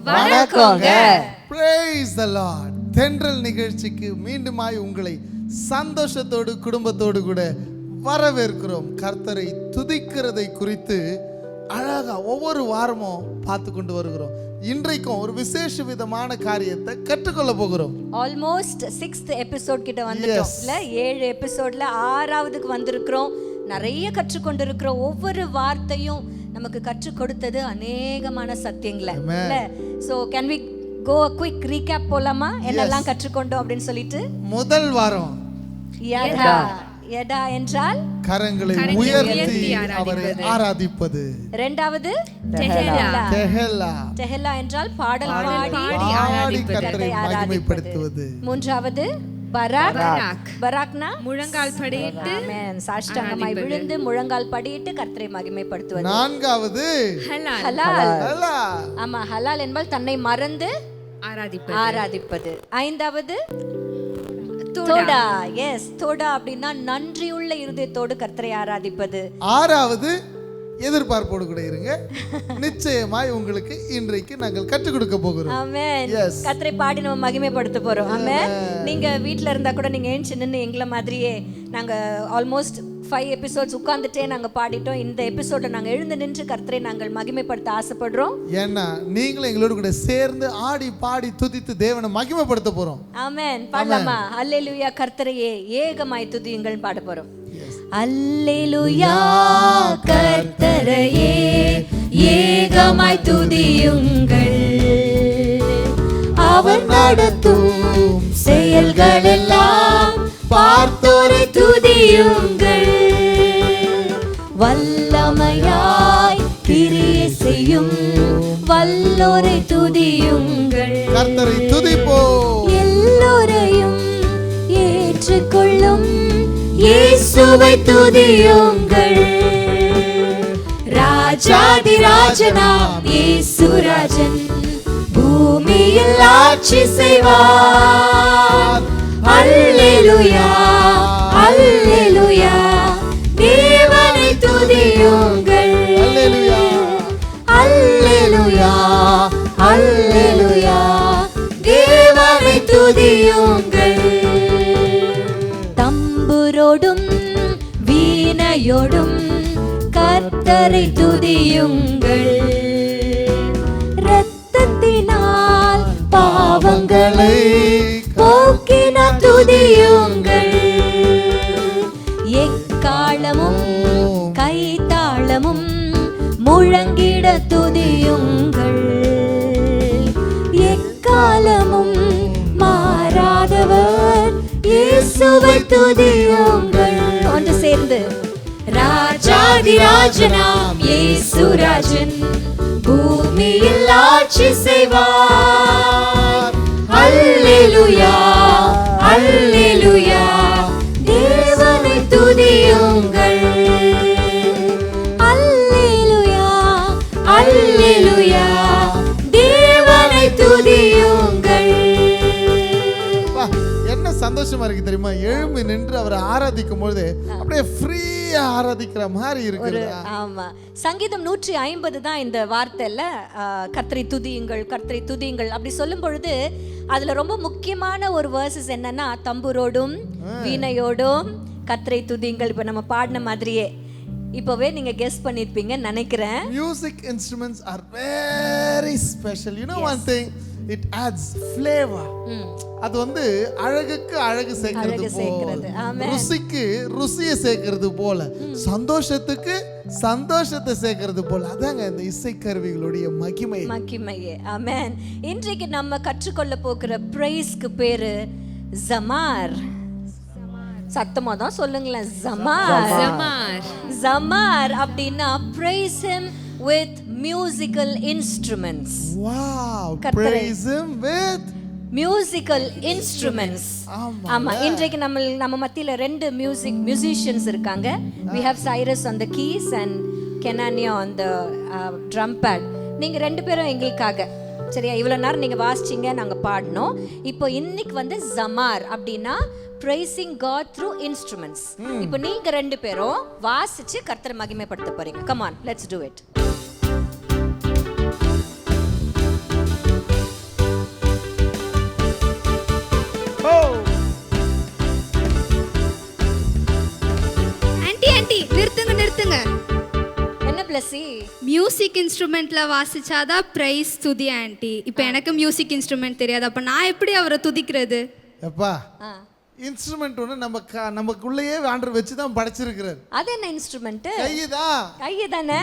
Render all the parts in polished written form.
வணக்கங்க. Praise the Lord. தென்றல் நிகழ்ச்சிக்கு மீண்டுமாய் உங்களை சந்தோஷத்தோடு குடும்பத்தோடு கூட வரவேற்கிறோம். கர்த்தரை துதிக்கிறதை குறித்து அழகா ஒவ்வொரு வாரமும் பார்த்து கொண்டு வருகிறோம். இன்றைக்கும் ஒரு விசேஷ விதமான காரியத்தை கற்றுக்கொள்ள போகிறோம். ஆல்மோஸ்ட் 6th எபிசோட் கிட்ட வந்துட்டோம். இல்ல 7 எபிசோட்ல 6வதுக்கு வந்திருக்கிறோம். நிறைய கற்றுக்கொண்டிருக்கிறோம். ஒவ்வொரு வார்த்தையும் நமக்கு கற்றுக் கொடுத்தது அநேகமான சத்தியங்களை இல்ல. So can we go a quick recap போலாமா? என்னெல்லாம் கற்றுக்கொண்டோம் அப்படின்னு சொல்லிட்டு. முதல் வாரம் யதா. யதா என்றால் கரங்களை உயர்த்தி அவரை ஆராதிப்பது. இரண்டாவது தெஹெலா. தெஹெலா என்றால் பாடல் பாடி கர்த்தரை மகிமைப்படுத்துவது. மூன்றாவது பராக். பராக்னா முழங்கால் படியிட்டு ஆமென், சாஷ்டாங்கமாய் விழுந்து முழங்கால் படியிட்டு கர்த்தரை மகிமைப்படுத்துவது. நான்காவது ஹலால். ஆமா, ஹலால் என்பால் தன்னை மறந்து ஆராதிப்பது. ஐந்தாவது தோடா. எஸ், தோடா அப்படின்னா நன்றியுள்ள இருதயத்தோடு கர்த்தரை ஆராதிப்பது. ஆறாவது எதிர்பார்ப்போடு கூட இருங்க, நிச்சயமாய் உங்களுக்கு இன்றைக்கு நாங்கள் கற்றுக் கொடுக்க போகிறோம். ஆமென். கர்த்தரை பாடி நம்ம மகிமைப்படுத்த போறோம். ஆமென். நீங்க வீட்ல இருந்தா கூட நீங்க ஏஞ்சி நின்னு எங்களை மாதிரியே நாங்க ஆல்மோஸ்ட் 5 எபிசோட்ஸ் உட்கார்ந்துட்டே நாங்க பாடிட்டோம். இந்த எபிசோட நாங்க எழுந்து நின்று கர்த்தரை நாங்கள் மகிமைப்படுத்த ஆசைப்படுறோம். ஏன்னா நீங்களும் எங்களோட கூட சேர்ந்து ஆடி பாடி துதித்து தேவனை மகிமைப்படுத்த போறோம். ஆமென். பாடலாமா? அல்லேலூயா கர்த்தரையே ஏகமாய் துதியுங்கள் பாட போறோம். அல்லேலூயா கர்த்தரையே ஏகமாய் துதியுங்கள், அவர் நடத்தும் செயல்கள் எல்லாம் பார்த்தோரை துதியுங்கள், வல்லமையாய் கிரியை செய்யும் வல்லோரை துதியுங்கள், கர்த்தரை துதிப்போம், எல்லோரையும் ஏற்றுக்கொள்ளும் இயேசுவை துதியுங்கள், ராஜாதி ராஜனாம் இயேசு ராஜன் பூமியில் ஆட்சி செய்வார். அல்லேலூயா அல்லேலூயா தேவனை துதியுங்கள், அல்லேலூயா அல்லேலூயா அல்லேலூயா தேவனை துதியுங்கள், தம்புரோடும் வீணையோடும் கர்த்தரை துதியுங்கள், இரத்தத்தினால் பாவங்களை போக்கின துதியுங்கள், எக்காலமும் கைத்தாளமும் முழங்கிட துதியுங்கள், எக்காலமும் மாறாதவர் இயேசுவை துதியுங்கள். ஒன்று சேர்ந்து ராஜாதி ராஜனாம் இயேசு ராஜன் பூமியில் ஆட்சி செய்வார். அல்லேலூயா அல்லேலூயா தேவனை துதியுங்கள், அல்லேலூயா அல்லேலூயா தேவனை துதியுங்கள். என்ன சந்தோஷமா இருக்கு தெரியுமா? எழும்பி நின்று அவரை ஆராதிக்கும் பொழுது அப்படியே ஃப்ரீயா ஆராதிக்கிற மாதிரி இருக்கு. ஆமா, சங்கீதம் 150 தான் இந்த வார்த்தைல கர்த்தரை துதியுங்கள் கர்த்தரை துதியுங்கள் அப்படி சொல்லும் பொழுது அதுல ரொம்ப முக்கியமான ஒரு வேர்சஸ் என்னன்னா தம்புரோடும் வீணையோடும் கர்த்தரை துதியுங்கள். இப்ப நம்ம பாடின மாதிரியே இப்பவே நீங்க கெஸ் பண்ணிருப்பீங்கன்னு நினைக்கிறேன். Music instruments are very special. You know one thing, it adds flavor. அது வந்து அழகுக்கு அழகு சேர்க்கிறது போல, ருசிக்கு ருசியை சேர்க்கிறது போல, சந்தோஷத்துக்கு சந்தோஷத்தை சேர்க்கிறது போல, அதாங்க இந்த இசைக்கருவிகளுடைய மகிமையே. ஆமென். இன்றைக்கு நம்ம கற்றுக்கொள்ள போகிற பிரைஸ்க்கு பேரு ஜமார். சத்தமா தான் சொல்லுங்களேன், ஜமார். ஜமார் அப்படின்னா praise him with musical instruments. Wow, praise him with musical instruments. ஆமா, இன்றைக்கு நம்ம மத்தியில 2 musicians இருக்காங்க. We have Cyrus on the keys and Kenania on the drum pad. நீங்க 2 பேரும் எங்களுக்காக சரியா இவ்வளவு நேரம் நீங்க வாசிச்சீங்க, நாங்க பாடணும். இப்போ இன்னைக்கு வந்து ஜமார் அப்படின்னா praising God through instruments. இப்போ நீங்க 2 பேரும் வாசிச்சு கர்த்தரை மகிமைப்படுத்த போறீங்க. Come on, let's do it. Music இன்ஸ்ட்ருமெண்ட்டில் வாசிச்சாதான் ப்ரைஸ் துதி ஆண்டி. இப்போ எனக்கு மியூசிக் இன்ஸ்ட்ருமெண்ட் தெரியாது, அப்போ நான் எப்படி அவரை துதிக்கிறது? எப்பா இன்ஸ்ட்ருமெண்ட் ஒன்று நமக்குள்ளேயே ஆண்டவர் வச்சு தான் படைச்சிருக்கிறார். அது என்ன இன்ஸ்ட்ருமெண்ட்? கைதான். கையை தானே.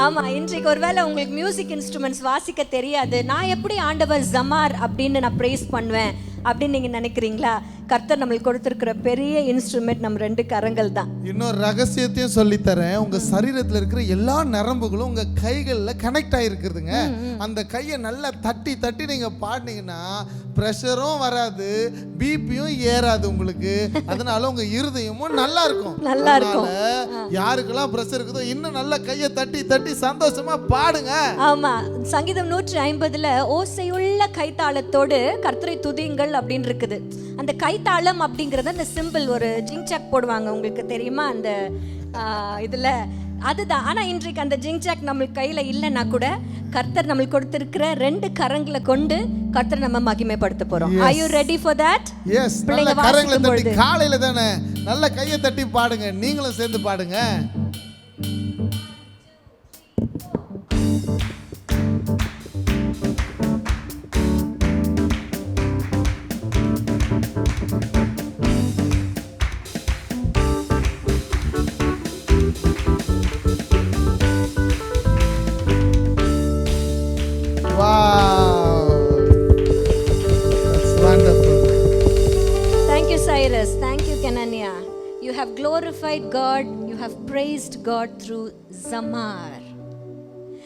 ஆமா, இன்றைக்கு ஒருவேளை உங்களுக்கு மியூசிக் இன்ஸ்ட்ருமெண்ட்ஸ் வாசிக்க தெரியாது, நான் எப்படி ஆண்டவர் ஜமார் அப்படின்னு நான் ப்ரைஸ் பண்ணுவேன் அப்படின்னு நீங்க நினைக்கிறீங்களா? கர்த்தர் நம்மளுக்கு கொடுத்திருக்கிற பெரிய இன்ஸ்ட்ருமெண்ட் நம்ம 2 கரங்கள் தான். இன்னொரு ரகசியத்தையும் சொல்லித்தரேன். உங்க சரீரத்தில் இருக்கிற எல்லா நரம்புகளும் உங்க கைகளில் கனெக்ட் ஆகிருக்குதுங்க. அந்த கையை நல்லா தட்டி தட்டி நீங்க பாடினீங்கன்னா ப்ரெஷரும் வராது, பிபியும் ஏறாது உங்களுக்கு. அதனால உங்க இருதயமும் நல்லா இருக்கும். நல்லா இருக்கும். யாருக்கெல்லாம் ப்ரெஷர் இருக்குதோ இன்னும் நல்லா கையை தட்டி தட்டி சந்தோஷமா பாடுங்க. ஆமா, சங்கீதம் 150ல ஓசையுள்ள கைத்தாளத்தோடு கர்த்தரை துதியுங்கள் அப்படின்னு இருக்குது. அந்த கைத்தாளம் அப்படிங்கிறது அந்த சிம்பிள், ஒரு ஜிங்சாக் போடுவாங்க, உங்களுக்கு தெரியுமா அந்த இதுல, அதுதான். ஆனா இன்றைக்கு அந்த ஜிங்சாக் நம்மளுக்கு கையில இல்லைன்னா கூட கர்த்தர் நம்மளுக்கு கொடுத்திருக்கிற 2 கரங்களை கொண்டு கர்த்தர் நம்ம மகிமைப்படுத்த போறோம். Are you ready for that? Yes. நல்ல கரங்களை தட்டி காலையில தானே நல்ல கையை தட்டி பாடுங்க. நீங்களும் சேர்ந்து பாடுங்க. Wow, that's wonderful. Thank you, Cyrus. Thank you, Kenania. You have glorified God. You have praised God through Zamar.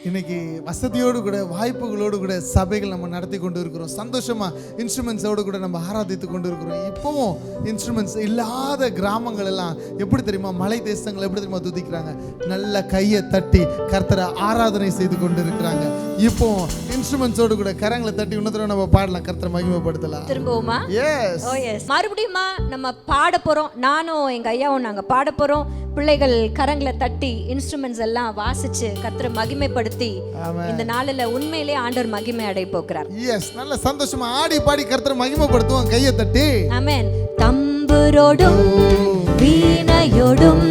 இன்னைக்கு வசதியோடு கூட வாய்ப்புகளோடு கூட சபைகள் நம்ம நடத்தி கொண்டு இருக்கிறோம். சந்தோஷமா இன்ஸ்ட்ருமெண்ட்ஸோடு கூட நம்ம ஆராதித்து கொண்டு இருக்கிறோம். இப்போவும் இன்ஸ்ட்ருமெண்ட்ஸ் இல்லாத கிராமங்கள் எல்லாம் எப்படி தெரியுமா, மலை தேசங்கள் எப்படி தெரியுமா துதிக்கிறாங்க? நல்ல கையை தட்டி கர்த்தரை ஆராதனை செய்து கொண்டு இருக்கிறாங்க. இப்போ இன்ஸ்ட்ருமெண்ட்ஸோடு கூட கரங்களை தட்டி இன்னொரு நம்ம பாடலாம், கர்த்தரை மகிமைப்படுத்தலாம். திரும்பவுமா? எஸ். ஓ எஸ். மறுபடியுமா நம்ம பாட போறோம். நானும் எங்க ஐயாவும் நாங்க பாட போறோம். பிள்ளைகள் கரங்களை தட்டி இன்ஸ்ட்ருமெண்ட்ஸ் எல்லாம் வாசிச்சு கர்த்தரை மகிமைப்படுத்தி இந்த நாளில் உண்மையிலேயே ஆண்டவர் மகிமை அடைய போகிறார். எஸ், நல்ல சந்தோஷமா ஆடி பாடி கர்த்தரை மகிமைப்படுத்துவோம் கையை தட்டி. ஆமென். தம்புரோடும் வீணையோடும்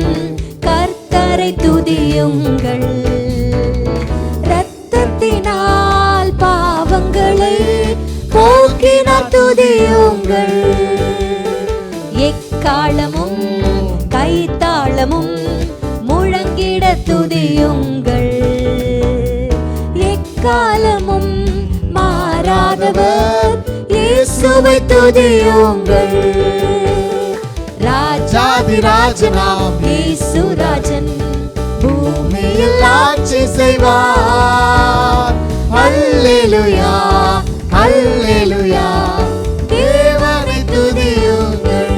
கர்த்தரை துதியுங்கள், இரத்தத்தினால் பாவங்களை போக்கினார் துதியுங்கள், எக்காலமும் கைத்தாளமும் முழங்கிட துதியுங்கள், எக்காலமும் மாறாதவர் இயேசுவை துதியுங்கள், ராஜாதி ராஜனாம் இயேசு ராஜன் பூமியில் ஆட்சி செய்வார். அல்லேலூயா அல்லேலூயா, தேவனை துதியுங்கள்.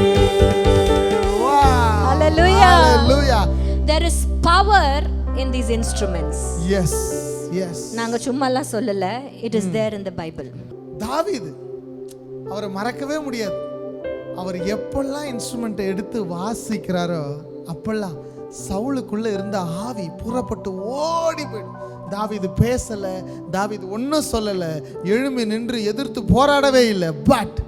Hallelujah. There is power in these instruments. Yes, yes. நாங்க சும்மாலாம் சொல்லல, it is there in the Bible. தாவீது அவரை மறக்கவே முடியாது. அவர் எப்பெல்லாம் இன்ஸ்ட்ருமெண்ட்டை எடுத்து வாசிக்கிறாரோ அப்பெல்லாம் சவுலுக்குள்ள இருந்த ஆவி புறப்பட்டு ஓடி போயிடும். தாவீது பேசல, தாவீது ஒன்றும் சொல்லல, எழும்பி நின்று எதிர்த்து போராடவே இல்லை. பட்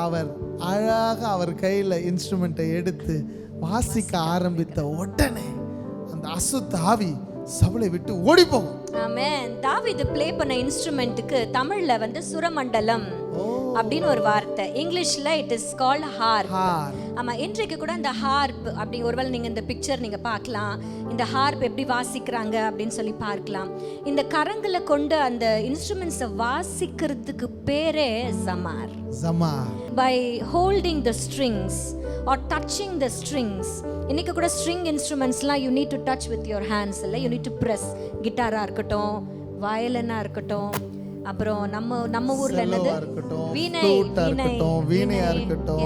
அவர் அழகாக அவர் கையில் இன்ஸ்ட்ருமெண்ட்டை எடுத்து வாசிக்க ஆரம்பித்த உடனே அந்த அசுத்த ஆவி சவுலை விட்டு ஓடி போகும். ஆமென். தாவீது ப்ளே பண்ண இன்ஸ்ட்ருமெண்ட்டுக்கு தமிழ்ல வந்து சுரமண்டலம் அப்படின்னு ஒரு வார்த்தை, இங்கிலீஷ்ல இட் இஸ் கால்ட் ஹார்ப். ஆமா, இன்றைக்கு கூட இந்த ஹார்ப் அப்படி ஒருவேளை நீங்க இந்த பிக்சர் நீங்க பார்க்கலாம், இந்த ஹார்ப் எப்படி வாசிக்கிறாங்க அப்படின்னு சொல்லி பார்க்கலாம். இந்த கரங்களை கொண்டு அந்த இன்ஸ்ட்ருமெண்ட்ஸை வாசிக்கிறதுக்கு பேரே ஜமார். ஜமார். By holding the strings or touching the strings. இன்னைக்கு கூட string instrumentsலாம் you need to touch with your hands இல்ல, you need to press. கிட்டாரா இருக்கட்டும், வயலினா இருக்கட்டும், அப்புறம் நம்ம ஊர்ல என்னது வீணையா இருக்கட்டும்,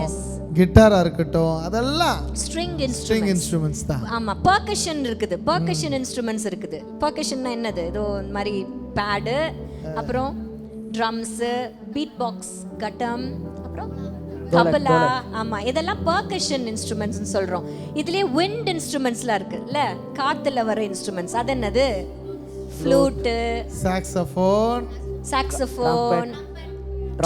கிட்டாரா இருக்கட்டும், அதெல்லாம் string instruments தான். ஆமா, percussion இருக்குது, percussion instruments இருக்குது. percussionனா என்னது? இதோ இந்த மாதிரி பேடு, அப்புறம் ட்ரம்ஸ், பீட் பாக்ஸ், கட்டம், அப்புறம் தபலா. ஆமா, இதெல்லாம் percussion instruments னு சொல்றோம். இதுலயே wind instrumentsலாம் இருக்குல்ல, காத்துல வர இன்ஸ்ட்ருமெண்ட்ஸ். அது என்னது? ஃப்ளூட், சாக்ஸோஃபோன்,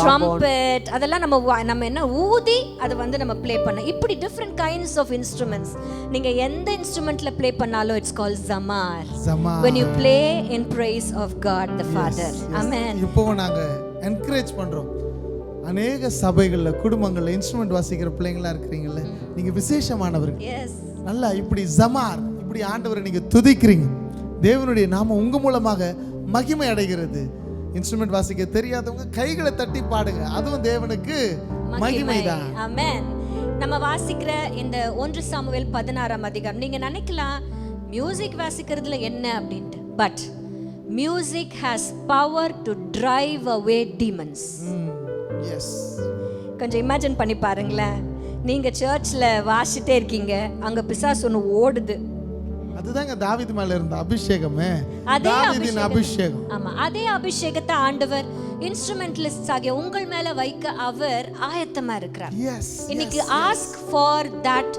ட்ரம்பெட், அதெல்லாம் நம்ம என்ன ஊதி அதை வந்து நம்ம ப்ளே பண்ண. இப்படி டிஃப்ரெண்ட் கைண்ட்ஸ் ஆஃப் இன்ஸ்ட்ருமெண்ட்ஸ். நீங்க எந்த இன்ஸ்ட்ருமெண்ட்ல ப்ளே பண்ணாலும் இட்ஸ் கால்ட் ஜமார். when you play in praise of God the Father. Amen. இப்போ நாங்க என்கரேஜ் பண்றோம். அநேக சபைகள்ல குடும்பங்கள்ல இன்ஸ்ட்ருமெண்ட் வாசிக்கிற பிள்ளைங்களா இருக்கிறீங்கல்ல, நீங்க விசேஷமானவர்கள். எஸ், நல்லா இப்படி ஜமார், இப்படி ஆண்டவரை நீங்க துதிக்கிறீங்க, தேவனுடைய நாமம் உங்க மூலமாக மகிமை அடைகிறது. இன்ஸ்ட்ருமெண்ட் வாசிக்க தெரியாதவங்க கைகளை தட்டி பாடுங்க, அதுவும் தேவனுக்கு மகிமைதான். ஆமென். நம்ம வாசிக்கிற இந்த 1 சாமுவேல் 16ஆம் அதிகாரம், நீங்க நினைக்கலாம் மியூசிக் வாசிக்கிறதுல என்ன அப்படின்ட்டு, but music has power to drive away demons. Yes, கொஞ்சம் இமேஜின் பண்ணி பாருங்களேன். நீங்க சர்ச்ல வாசிட்டே இருக்கீங்க, அங்க பிசாசு ஒன்று ஓடுது. அதுதாங்க தாவீது மேல இருந்த அபிஷேகமே, தாவீதின் அபிஷேகம். ஆமா, அதே அபிஷேகத்தை ஆண்டவர் இன்ஸ்ட்ருமெண்டலிஸ்ட்ஸ் ஆகிய உங்கள் மேல வைக்க அவர் ஆயத்தமா இருக்கிறார். எஸ், இன்னைக்கு ஆஸ்க் ஃபார் தட்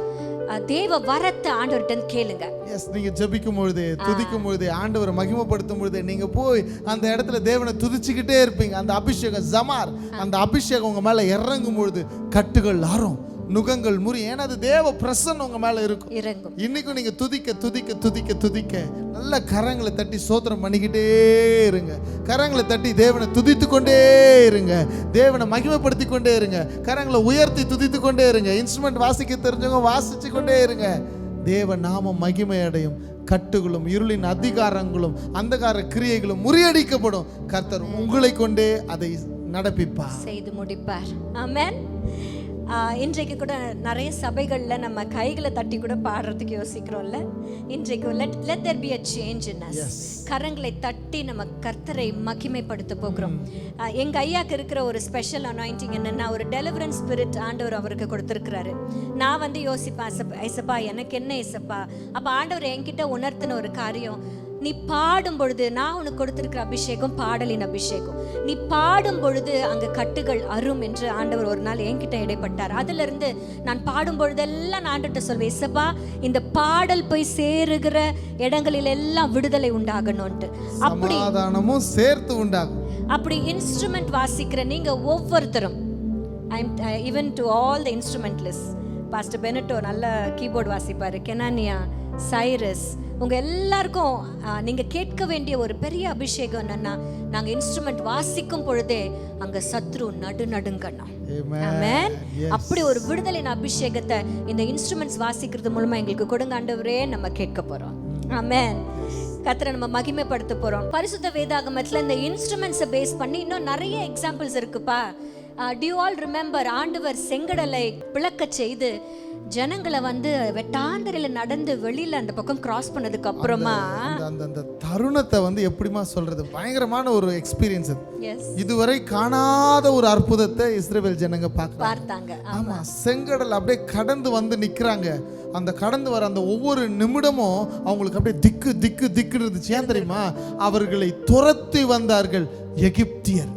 தேவ வரத்தை ஆண்டவர்கிட்ட கேளுங்க. எஸ், நீங்க ஜெபிக்கும் பொழுது, துதிக்கும் பொழுது, ஆண்டவரை மகிமைப்படுத்தும் பொழுது நீங்க போய் அந்த இடத்துல தேவனை துதிச்சுக்கிட்டே இருப்பீங்க. அந்த அபிஷேகம் ஜமார், அந்த அபிஷேகம் உங்க மேல இறங்கும் பொழுது கட்டுகள் ஆறும், நுகங்கள் முறி. ஏன்னா அது தேவ பிரசன்னம் உங்க மேல இருக்கும். இன்னைக்கும் நீங்க துதிக்க துதிக்க துதிக்க துதிக்க நல்ல கரங்களை தட்டி சோத்திரம் பண்ணிக்கிட்டே இருங்க. கரங்களை தட்டி தேவனை துதித்து கொண்டே இருங்க, தேவனை மகிமைப்படுத்தி கொண்டே இருங்க, கரங்களை உயர்த்தி துதித்து கொண்டே இருங்க. இன்ஸ்ட்ருமெண்ட் வாசிக்க தெரிஞ்சவங்க வாசிச்சு கொண்டே இருங்க. தேவ நாமம் மகிமை அடையும். கட்டுகளும் இருளின் அதிகாரங்களும் அந்தகார கிரியைகளும் முறியடிக்கப்படும். கர்த்தர் உங்களை கொண்டே அதை நடப்பிப்பார், செய்து முடிப்பார். ஆமென். இன்றைக்கு கூட நிறைய சபைகளில் நம்ம கைகளை தட்டி கூட பாடுறதுக்கு யோசிக்கிறோம்ல. இன்றைக்கு let there be a change in us. கரங்களை தட்டி நம்ம கர்த்தரை மகிமைப்படுத்த போகிறோம். எங்கள் ஐயாக்கு இருக்கிற ஒரு ஸ்பெஷல் அனாயிண்டிங் என்னென்னா, ஒரு டெலிவரன்ஸ் ஸ்பிரிட் ஆண்டவர் அவருக்கு கொடுத்துருக்கிறாரு. நான் வந்து யோசிப்பேன், ஐசப்பா எனக்கு என்ன ஐசப்பா. அப்போ ஆண்டவர் என்கிட்ட உணர்த்தின ஒரு காரியம், நீ பாடும் பொழுது, நான் உனக்கு கொடுத்திருக்கிற அபிஷேகம் பாடலின் அபிஷேகம், நீ பாடும் பொழுது அங்க கட்டுகள் அரும் என்று ஆண்டவர் ஒரு நாள் என்கிட்ட இடைப்பட்டார். அதுல இருந்து நான் பாடும் பொழுதெல்லாம் நான் ஆண்டவர்கிட்ட சொல்வேன், இசப்பா இந்த பாடல் போய் சேருகிற இடங்களில் எல்லாம் விடுதலை உண்டாகணும்ட்டு. அப்படி சமாதானமும் சேர்த்து உண்டாகும். அப்படி இன்ஸ்ட்ருமெண்ட் வாசிக்கிற நீங்க ஒவ்வொருத்தரும், even to all the instrumentalist, pastor Benetto நல்ல கீபோர்டு வாசிப்பாரு, கெனானியா, சைரஸ், உங்க எல்லாருக்கும் நீங்க கேட்க வேண்டிய ஒரு பெரிய அபிஷேகம் என்னன்னா, நாங்க இன்ஸ்ட்ருமெண்ட் வாசிக்கும் பொழுதே அங்க சத்ரு நடுங்கணும். ஆமென். அப்படி ஒரு விடுதலின் அபிஷேகத்தை இந்த இன்ஸ்ட்ருமெண்ட்ஸ் வாசிக்கிறது மூலமா எங்களுக்கு கொடுங்க ஆண்டவரே நம்ம கேட்க போறோம். ஆமென். கர்த்தரை நம்ம மகிமைப்படுத்த போறோம். பரிசுத்த வேதாகமத்துல இந்த இன்ஸ்ட்ருமெண்ட்ஸை பேஸ் பண்ணி இன்னும் நிறைய எக்ஸாம்பிள்ஸ் இருக்குப்பா. Do you all remember, ஆண்டவர் செங்கடலை பிளக்க செய்து ஜனங்களை வந்து வெட்டாந்தரையில நடந்து வெளியில அந்த பக்கம் கிராஸ் பண்ணதுக்கு அப்புறமா அந்த தருணத்தை வந்து எப்படிமா சொல்றது, பயங்கரமான ஒரு எக்ஸ்பீரியன்ஸ். இதுவரை காணாத ஒரு அற்புதத்தை இஸ்ரவேல் ஜனங்க பார்த்தாங்க. ஆமா, செங்கடல் அப்படியே கடந்து வந்து நிக்கிறாங்க. அந்த கடந்து வர அந்த ஒவ்வொரு நிமிடமும் அவங்களுக்கு அப்படியே திக்கு திக்கு திக்கு இருந்துச்சு. ஏன் தெரியுமா? அவர்களை துரத்தி வந்தார்கள் எகிப்தியர்.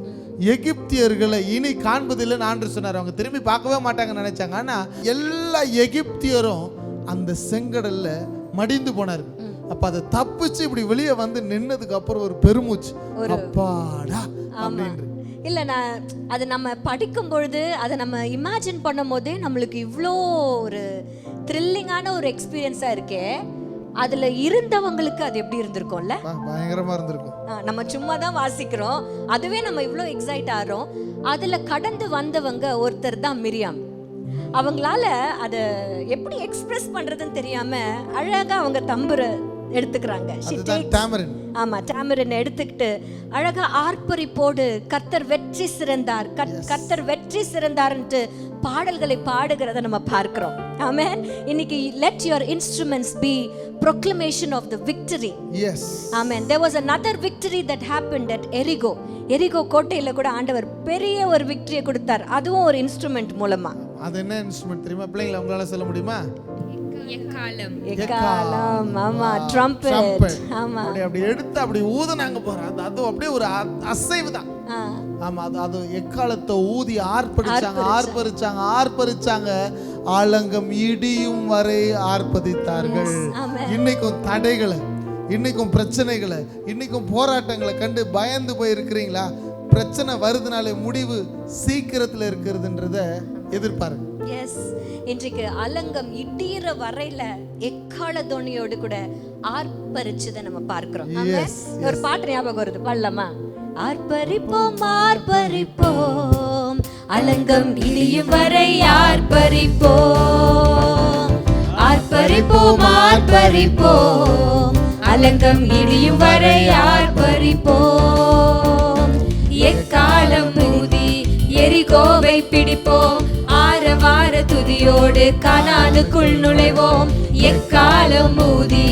எகிப்தியர்களை இனி காண்பதில்லை ஆண்டு சொன்னார். அவங்க திரும்பி பார்க்கவே மாட்டாங்கன்னு நினைச்சாங்க. ஆனா எல்லா எகிப்தியரும் அந்த செங்கடல்ல மடிந்து போனார். அப்ப அதை தப்பிச்சு இப்படி வெளியே வந்து நின்னதுக்கு அப்புறம் ஒரு பெருமூச்சு, அப்பாடா அப்படின்னு. இல்லை, நான் அதை நம்ம படிக்கும் பொழுது, அதை நம்ம இமேஜின் பண்ணும் போதே நம்மளுக்கு இவ்வளோ ஒரு த்ரில்லிங்கான ஒரு எக்ஸ்பீரியன்ஸாக இருக்கே. அதுல இருந்தவங்களுக்கு அது எப்படி இருந்திருக்கும்ல? பயங்கரமா இருந்திருக்கும். நம்ம சும்மா தான் வாசிக்கிறோம், அதுவே நம்ம இவ்வளோ எக்ஸைட் ஆகிறோம். அதுல கடந்து வந்தவங்க ஒருத்தர் தான் மிரியாம். அவங்களால அதை எப்படி எக்ஸ்பிரஸ் பண்றதுன்னு தெரியாம அழகா அவங்க தம்புரை எடுத்துக்கிறாங்க. ஆமா, டாமரின் எடுத்துக்கிட்டு அழகா ஆர்ப்பரிப்போடு கர்த்தர் வெற்றி சிறந்தார், கர்த்தர் வெற்றி சிறந்தார்ன்ட்டு பாடல்களை பாடுகிறத நம்ம பார்க்கிறோம். ஆமென். இன்னைக்கு let your instruments be proclamation of the victory. Yes. Amen. There was another victory that happened at Jericho. எரிகோ கோட்டையில கூட ஆண்டவர் பெரிய ஒரு விக்டரியை கொடுத்தார். அதுவும் ஒரு இன்ஸ்ட்ருமெண்ட் மூலமா. அது என்ன இன்ஸ்ட்ருமெண்ட் தெரியுமா பிள்ளைங்களா? உங்களால சொல்ல முடியுமா? எக்காலம். ஆமா, ட்ரம்பெட். ஆமா, அப்படி எடுத்து அப்படி ஊதுனாங்க பாரு, அது அப்படியே ஒரு அசைவு தான். ஆமா, அது எக்காலத்தை ஊதி ஆர்ப்பரிச்சாங்க. ஆலங்கம் இடியும் வரை ஆர்ப்பரித்தார்கள். இன்னைக்கும் தடைகளை, இன்னைக்கும் பிரச்சனைகளை, இன்னைக்கும் போராட்டங்களை கண்டு பயந்து போய் இருக்கிறீங்களா? பிரச்சனை வருதுனாலே முடிவு சீக்கிரத்துல இருக்கிறதுன்றத எதிர்பாருங்க. எஸ், இன்றைக்கு அலங்கம் இடிற வரையில எக்கால துணியோடு கூட ஆர்ப்பரிச்சதை நம்ம பார்க்கிறோம். Yes, ஒரு பாட்டு ஞாபகம் வருது, பாடலாமா? ஆர்ப்பரிப்போம் ஆர்ப்பரிப்போம் அலங்கம் இடியும் வரை ஆர்ப்பரிப்போம், ஆர்ப்பரிப்போம் ஆர்ப்பரிப்போம் அலங்கம் இடியும் வரை ஆர்ப்பரிப்போம், எக்காலம் ஊதி எரிகோவை பிடிப்போம், ஆரவார துதியோடு கானானுக்குள் நுழைவோம், எக்காலம் ஊதி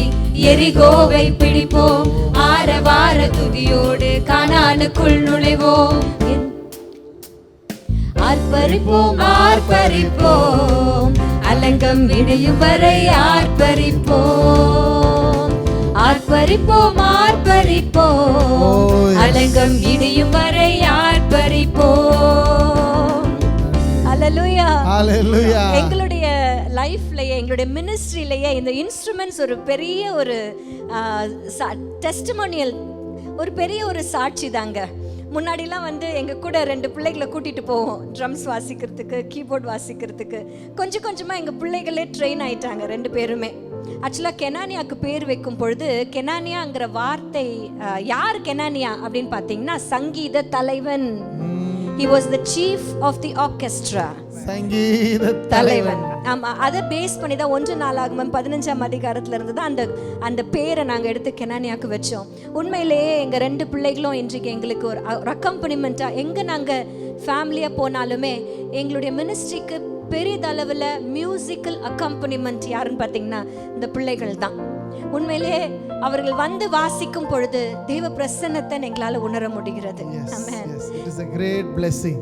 எரிகோவை பிடிப்போம், ஆரவார துதியோடு கானானுக்குள் நுழைவோம், ஆர்ப்பரிப்போம் ஆர்ப்பரிப்போம் அலங்கம் இடியும் வரை ஆர்ப்பரிப்போம், ஆர்ப்பரிப்போம் ஆர்ப்பரிப்போம் அலங்கம் இடியும் வரை ஆர்ப்பரிப்போம். ஹல்லேலூயா, ஹல்லேலூயா. எங்களுடைய லைஃப்லயே, எங்களுடைய மினிஸ்ட்ரியிலேயே இந்த இன்ஸ்ட்ருமெண்ட்ஸ் ஒரு பெரிய ஒரு டெஸ்டிமோனியல், ஒரு பெரிய ஒரு சாட்சி தாங்க. முன்னாடிலாம் வந்து எங்கள் கூட 2 பிள்ளைகளை கூட்டிகிட்டு போவோம் ட்ரம்ஸ் வாசிக்கிறதுக்கு, கீபோர்ட் வாசிக்கிறதுக்கு. கொஞ்சம் கொஞ்சமாக எங்கள் பிள்ளைகளே ட்ரெயின் ஆயிட்டாங்க 2 பேருமே. ஆக்சுவலாக கெனானியாவுக்கு பேர் வைக்கும் பொழுது கெனானியாங்கிற வார்த்தை, யார் கெனானியா அப்படின்னு பார்த்தீங்கன்னா சங்கீத தலைவன். He was the chief of the orchestra. சங்கீத தலைவன். ஆமா, அதை பேஸ் பண்ணி தான் 1 நாளாகமம் 15ஆம் அதிகாரத்துல இருந்து தான் அந்த பேரை நாங்கள் எடுத்து கெனானியாவுக்கு வச்சோம். உண்மையிலேயே எங்கள் 2 பிள்ளைகளும் இன்றைக்கு எங்களுக்கு ஒரு அக்கம்பனிமெண்ட்டாக, எங்கே நாங்கள் ஃபேமிலியாக போனாலுமே எங்களுடைய மினிஸ்ட்ரிக்கு பெரிதளவில் மியூசிக்கல் அக்கம்பனிமெண்ட் யாருன்னு பார்த்தீங்கன்னா இந்த பிள்ளைகள் தான். உண்மையிலேயே அவர்கள் வந்து வாசிக்கும் பொழுது தேவ பிரசன்னத்தை எங்களால் உணர முடிகிறது. ஆமென். It is a great blessing.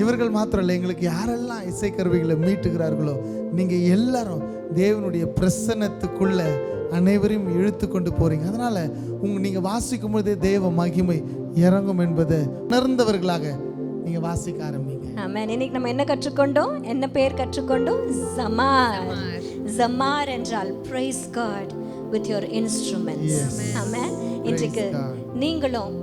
இவர்கள் மாத்திரம் இல்லை, எங்களுக்கு யாரெல்லாம் இசைக்கருவிகளை மீட்டுகிறார்களோ நீங்க எல்லாரும் தேவனுடைய பிரசன்னத்துக்குள்ள அனைவரையும் இழுத்து கொண்டு போறீங்க. அதனால நீங்க வாசிக்கும் போதே தேவ மகிமை இறங்கும் என்பதை உணர்ந்தவர்களாக நீங்க வாசிக்க ஆரம்பிங்க. ஆமென். இன்னைக்கு நம்ம என்ன கற்றுக்கொண்டோம்? என்ன பேர் கற்றுக்கொண்டோம்? ஜமார். ஜமார் என்றால் praise God with your instruments. Amen. இன்றைக்கு நீங்களும்,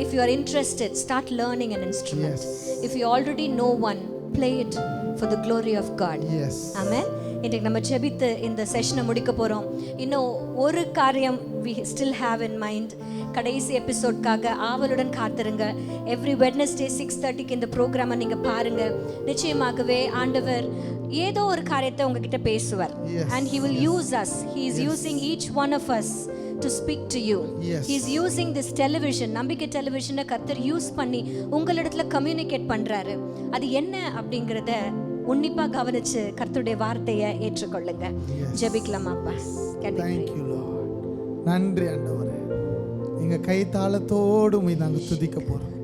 if you are interested, start learning an instrument. If you already know one, play it for the glory of God. Yes. Amen. இன்றைக்கு நம்ம ஜெபித்து இந்த செஷனை முடிக்க போகிறோம். இன்னும் ஒரு காரியம் we still have in mind. கடைசி எபிசோட்காக ஆவலுடன் காத்திருங்க. எவ்ரி வெட்னஸ்டே 6:30க்கு இந்த ப்ரோக்ராமை நீங்கள் பாருங்கள். நிச்சயமாகவே ஆண்டவர் ஏதோ ஒரு காரியத்தை உங்ககிட்ட பேசுவார். And he will use us. He is using each one of us to speak to you. He is using this television, நம்பிக்கை டெலிவிஷனை கர்த்தர் யூஸ் பண்ணி உங்களிடத்துல கம்யூனிகேட் பண்றாரு. அது என்ன அப்படிங்கறத உன்னிப்பா கவனிச்சு கர்த்தருடைய வார்த்தையை ஏற்றுக்கொள்ளுங்க. ஜெபிக்கலாமாப்பா? Thank you Lord. நன்றி ஆண்டவரே. எங்க கை தாளத்தோடு நாங்க துதிக்க போறோம்.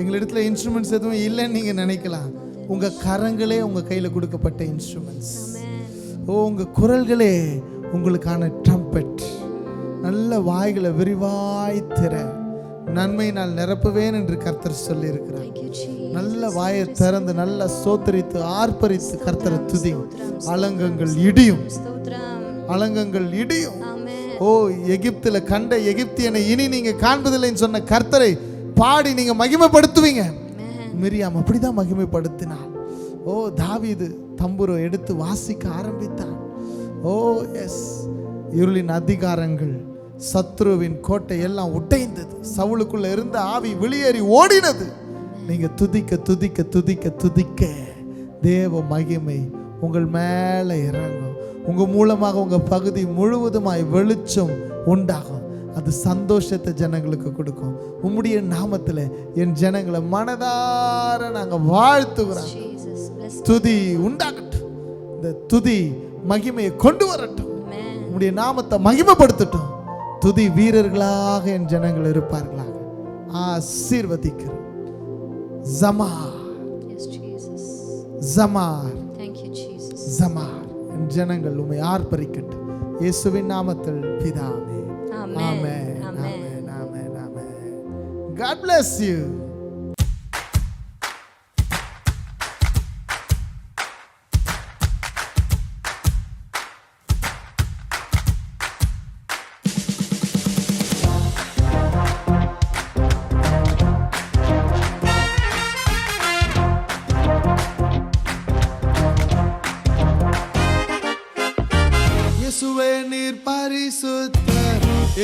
எங்களிடத்துல இன்ஸ்ட்ருமெண்ட்ஸ் எதுவும் இல்லைன்னு நீங்க நினைக்கலாம். உங்க கரங்களே உங்க கையில கொடுக்கப்பட்ட இன்ஸ்ட்ருமெண்ட்ஸ். உங்க குரல்களே உங்களுக்கான ட்ரம்பெட். நல்ல வாய்களை விரிவாய் திற, நன்மையினால் நிரப்புவேன் என்று கர்த்தர் சொல்லி இருக்கிறார். நல்ல வாயை திறந்து நல்ல சோத்தரித்து ஆர்ப்பரித்து கர்த்தரை துதி. அலங்கங்கள் இடியும், அலங்கங்கள் இடியும். ஓ, எகிப்துல கண்ட எகிப்தியனை இனி நீங்க காண்பதில்லைன்னு சொன்ன கர்த்தரை பாடி நீங்க மகிமைப்படுத்துவீங்க. மிரியாம் அப்படிதான் மகிமைப்படுத்தினாள். ஓ, தாவீது தம்புரை எடுத்து வாசிக்க ஆரம்பித்தான். ஓ எஸ், இருளின் அதிகாரங்கள், சத்ருவின் கோட்டை எல்லாம் உடைந்தது. சவுலுக்குள்ள இருந்த ஆவி வெளியேறி ஓடினது. நீங்க துதிக்க துதிக்க துதிக்க துதிக்க தேவ மகிமை உங்கள் மேல இறங்கும். உங்க மூலமாக உங்க பகுதி முழுவதுமாய் வெளிச்சம் உண்டாகும். அது சந்தோஷத்தை ஜனங்களுக்கு கொடுக்கும். உம்முடைய நாமத்தில் என் ஜனங்களை மனதார நாங்க வாழ்த்துகிறோம். துதி உண்டாகட்டும். இந்த துதி மகிமையை கொண்டு வரட்டும். உம்முடைய நாமத்தை மகிமைப்படுத்தட்டும். துதி வீரர்களாக என் ஜனங்கள் இருப்பார்களாக. ஆசீர்வதிக்கிறோம். ஜமார், ஜமார், ஜமார். என் ஜனங்கள் உம்மை ஆர்ப்பரிக்கட்டும். இயேசுவின் நாமத்தில் பிதாவே. Amen. Amen. Amen. Amen. God bless you.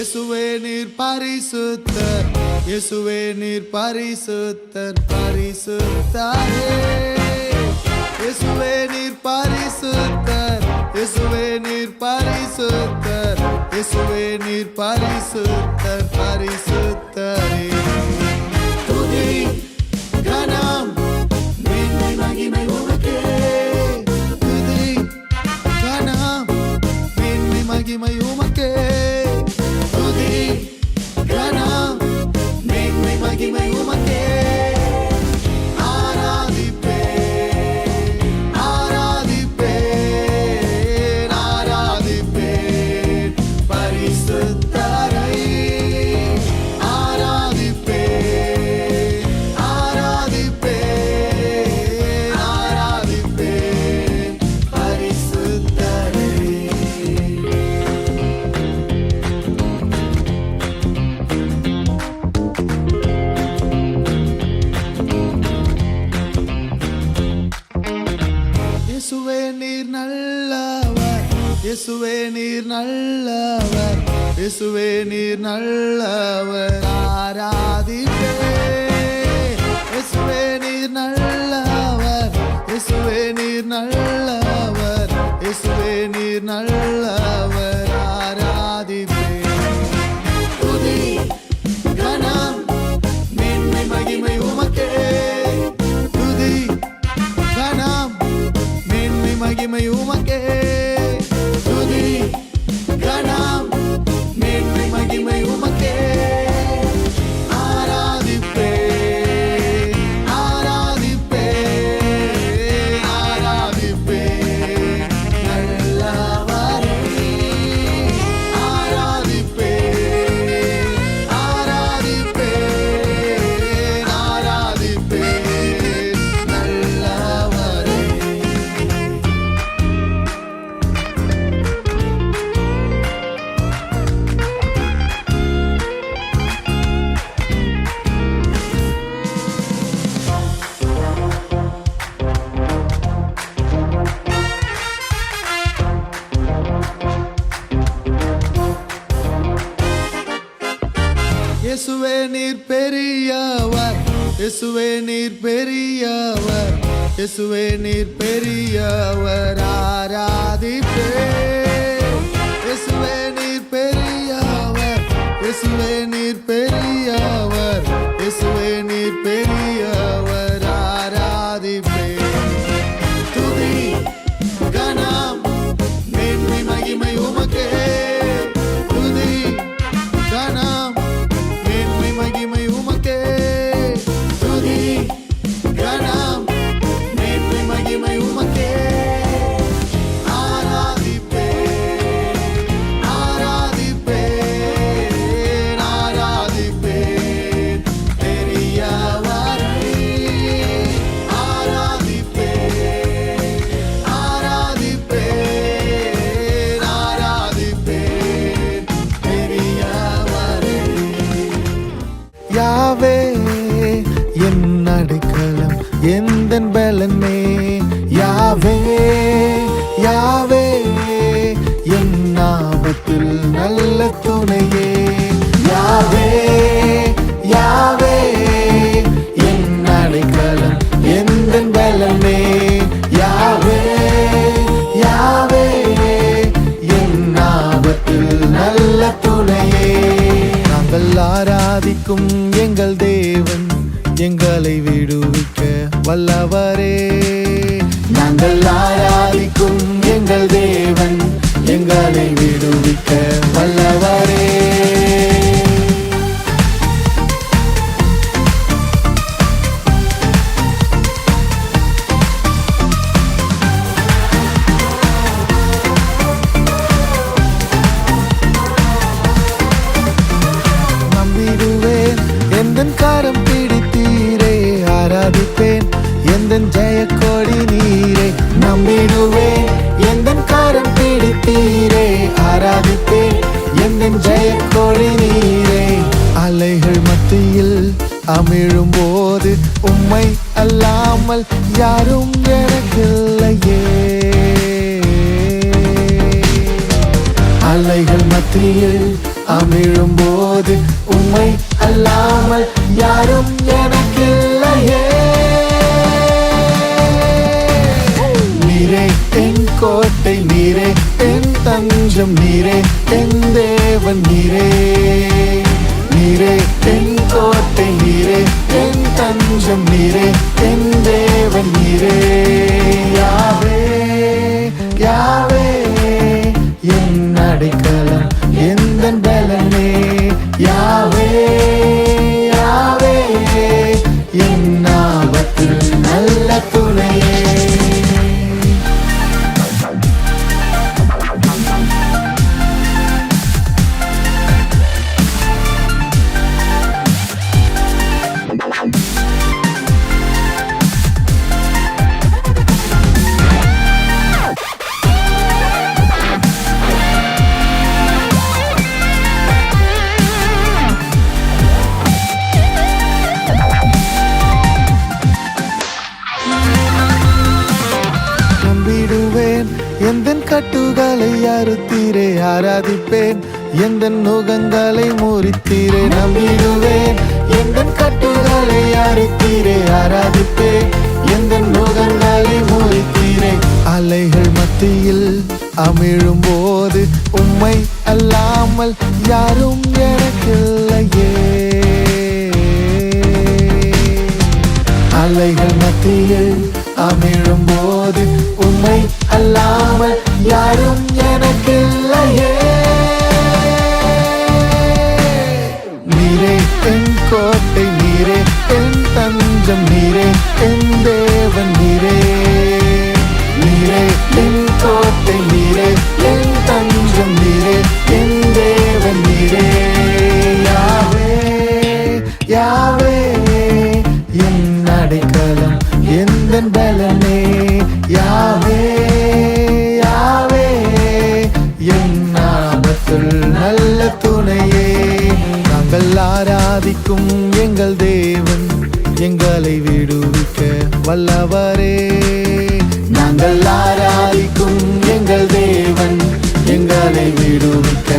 இயேசுவே நீர் பரிசுத்தர், இயேசுவே நீர் பரிசுத்தர், பரிசுத்தரே. இயேசுவே நீர் பரிசுத்தர், இயேசுவே நீர் பரிசுத்தர், இயேசுவே நீர் பரிசுத்தர், பரிசுத்தரே. துதி கனம் மேன்மை மகிமை உமக்கே, துதி கனம் மேன்மை மகிமை உமக்கே, துதி கனம் மேன்மை மகிமை உமக்கே. இயேசுவே நீர் நல்லவர், இயேசுவே நீர் நல்லவர், இயேசுவே நீர் நல்லவர், ஆராதிப்பே. இயேசுவே நீர் நல்லவர், இயேசுவே நீர் நல்லவர், இயேசுவே நீர் நல்லவர், ஆராதிப்பே. துதி கனம் மேன்மை மகிமை உமக்கே, துதி கனம் மேன்மை மகிமை உமக்கே, துதி கனம் மேன்மை மகிமை உமக்கே. ஆராதிப்பே ஆராதிப்பே ஆராதிப்பே நல்லவரே. ஆராதிப்பே ஆராதிப்பே ஆராதிப்பே நல்லவரே. இயேசுவே நீர் பெரியவர், இயேசுவே நீர் பெரியவர், இயேசுவே நீர் பெரியவர், ஆராதிப்பே. இயேசுவே நீர் பெரியவர், இயேசுவே நீர் பெரியவர், இயேசுவே நீர் பெரியவர், ஆராதிப்பே. துதி கனம் மேன்மை மகிமை உமக்கே, துதி கனம் மேன்மை மகிமை உமக்கே, துதி கனம் மேன்மை மகிமை உமக்கே. ஆராதிப்பே ஆராதிப்பே ஆராதிப்பே பெரியவரே. ஆராதிப்பே ஆராதிப்பே ஆராதிப்பே பெரியவரே. யாவே என் அடைக்கலம் எந்தன் பலனே, யாவே யாவே என் ஆபத்தில் நல்ல துணையே, யாவே யாவே என் அடைக்கலம் எந்தன் பலனே, யாவே யாவே என் ஆபத்தில் நல்ல துணையே. நாங்கள் ஆராதிக்கும் எங்கள் தேவன் எங்களை விடுவிக்க வல்லவரே, நாங்கள் ஆராதிக்கும் எங்கள் தேவன் எங்களை விடுவிக்க வல்லவரே. நம்பிடுவேன் எந்தன் கரம் பிடித்தீரே, ஆராதிப்பேன் எந்தன் ஜெயக்கொடி நீரே. நம்பிடுவேன் எந்தன் கரம் பிடித்தீரே, ஆராதிப்பேன் எந்தன் ஜெயக்கொடி நீரே. அலைகள் மத்தியில் அமிழும் போது உம்மை அல்லாமல் யாரும் எனக்கில்லையே. அலைகள் மத்தியில் அமிழும் போது உம்மை அல்லாமல் யாரும் எனக்கில்லையே. நீரே என் கோட்டை, நீரே என் தஞ்சம், நீரே என் தேவன், நீரே நீரே என் கோட்டை, நீரே என் தஞ்சம், நீரே என் தேவன், நீரே யாவே யாவே என் அடைக்கலம் எந்தன் பலனே. யாவே யாவே என் ஆபத்தில் நல்ல துணையே. நம்பிடுவேன் எந்தன் கட்டுகளை அறுத்தீரே, ஆராதிப்பேன் எந்தன் நுகங்களை முறித்தீரே. நம்பிடுவேன் எந்தன் கட்டுகளை அறுத்தீரே, ஆராதிப்பேன் எந்தன் நுகங்களை முறித்தீரே. அலைகள் மத்தியில் அமிழும் போது உம்மை அல்லாமல் யாரும் எனக்கில்லையே. அலைகள் மத்தியில் அமிழும் போது உம்மை அல்லாமல் யாரும் எனக்கில்லையே. நீரே என் கோட்டை, நீரே என் தஞ்சம், நீரே என் தேவன், நீரே நீரே என் கோட்டை, நீரே என் தஞ்சம், நீரே என் தேவன், நீரே யாவே யாவே என் அடைக்கலம் எந்தன் பலனே. யாவே யாவே என் ஆபத்தில் நல்ல துணையே. நாங்கள் ஆராதிக்கும் எங்கள் தேவன் எங்களை விடுவிக்க வல்லவரே. நாங்கள் ஆராதிக்கும் எங்கள் தேவன் எங்களை விடுவிக்க